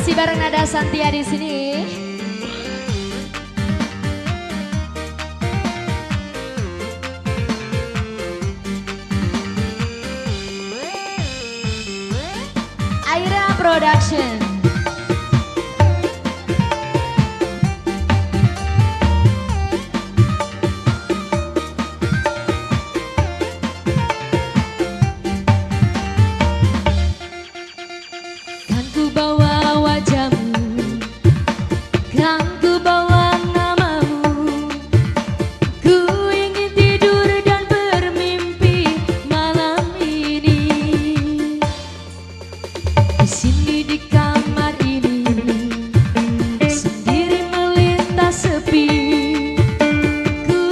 Masih bareng Nada Santia di sini. Aira Production. Kan ku bawa wajahmu, kan ku bawa namamu. Ku ingin tidur dan bermimpi malam ini. Di sini di kamar ini sendiri melintas sepi.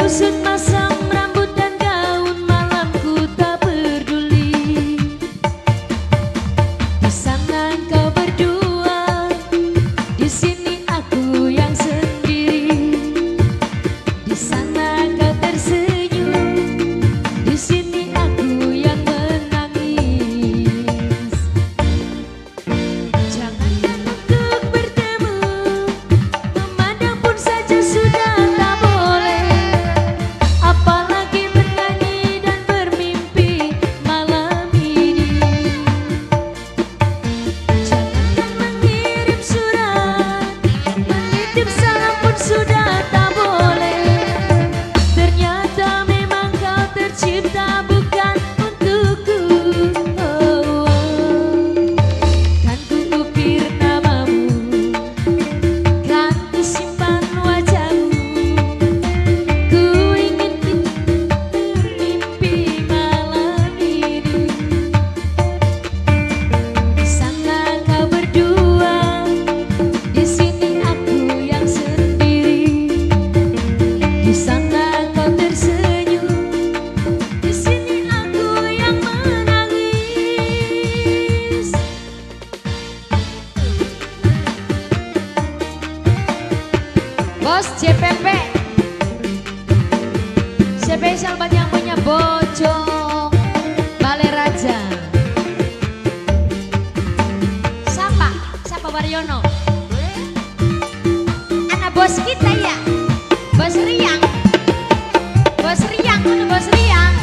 Kusut masam rambut dan gaun malamku tak peduli. Di sana engkau berdua, di sini aku yang sendiri. Di sana kau tersenyum, di sini aku yang menangis. Jangankan untuk bertemu, memandang pun saja sudah tak boleh. Apalagi bernyanyi dan bermimpi malam ini. Jangankan mengirim surat, menitip salam pun sudah tak boleh. Ternyata memang kau tercipta bukan untukku. Oh, oh. Kan ku ukir namamu, kan ku simpan wajahmu. Ku ingin bermimpi malam ini. Di sana kau berdua, di sini aku yang sendiri. Di sana kau tersenyum, di sini aku yang menangis. Bos JPP spesial buat yang punya bojong Balai Raja. Siapa Waryono? Anak bos kita ya, Bos Riang. Bos Riang, mana Bos Riang?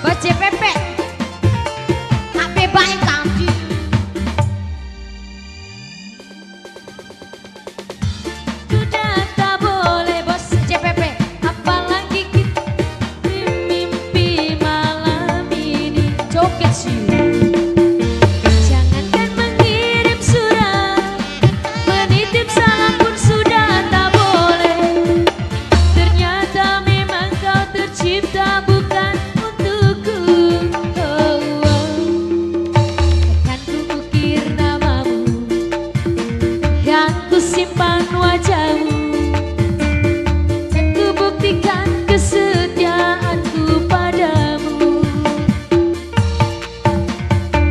Bos JPP HP baik kami. Sudah tak boleh Bos JPP, apalagi kita mimpi malam ini. Joget sih. Jangankan mengirim surat, menitip salam pun sudah tak boleh. Ternyata memang kau tercipta bukan untukku. Oh, oh. Kan ku ukir namamu, kan ku simpan wajahmu. Kan ku buktikan kesetiaanku padamu.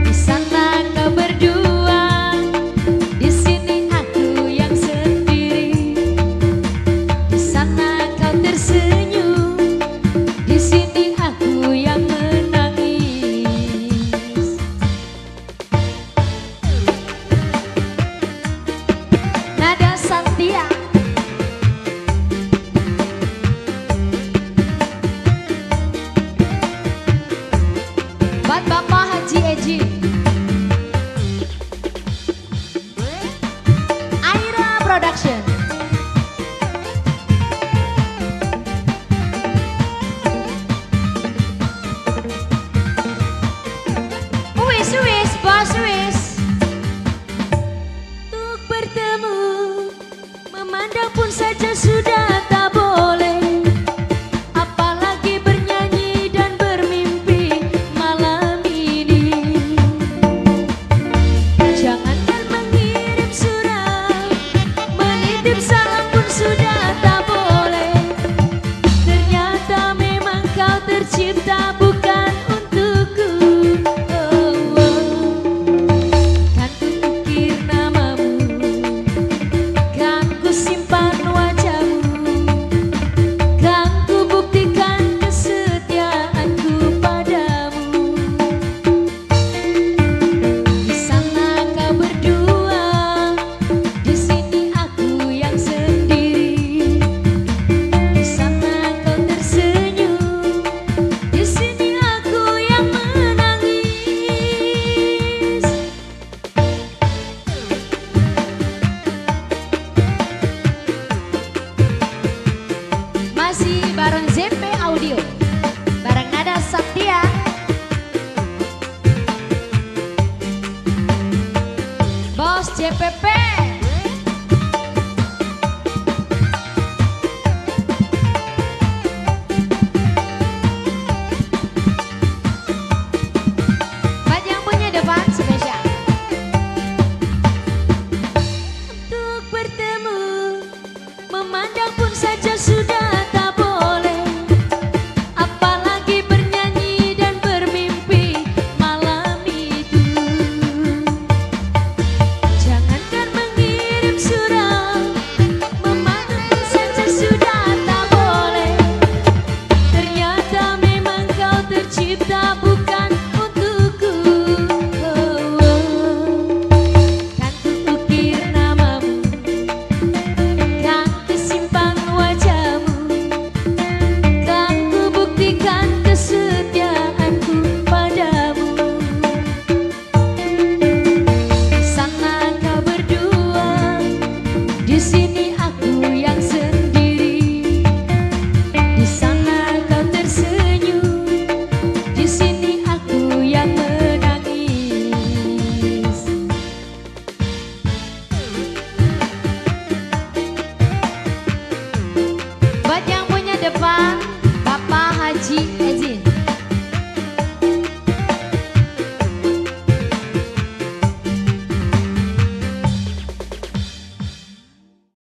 Di sana kau berdua, di sini aku yang sendiri. Di sana kau tersenyum, di sini aku yang menangis. Nada Santia. Buat Bapak Haji Eji. Aira Production. Wis, bos wis. Untuk bertemu, memandang pun saja sudah tak boleh. Apalagi bernyanyi dan bermimpi malam ini. Jangankan mengirim surat, menitip salam pun sudah tak boleh. Ternyata memang kau tercipta bukan untukku. Oh, oh. Kan ku ukir namamu, kan ku simpan wajahmu. memandang pun saja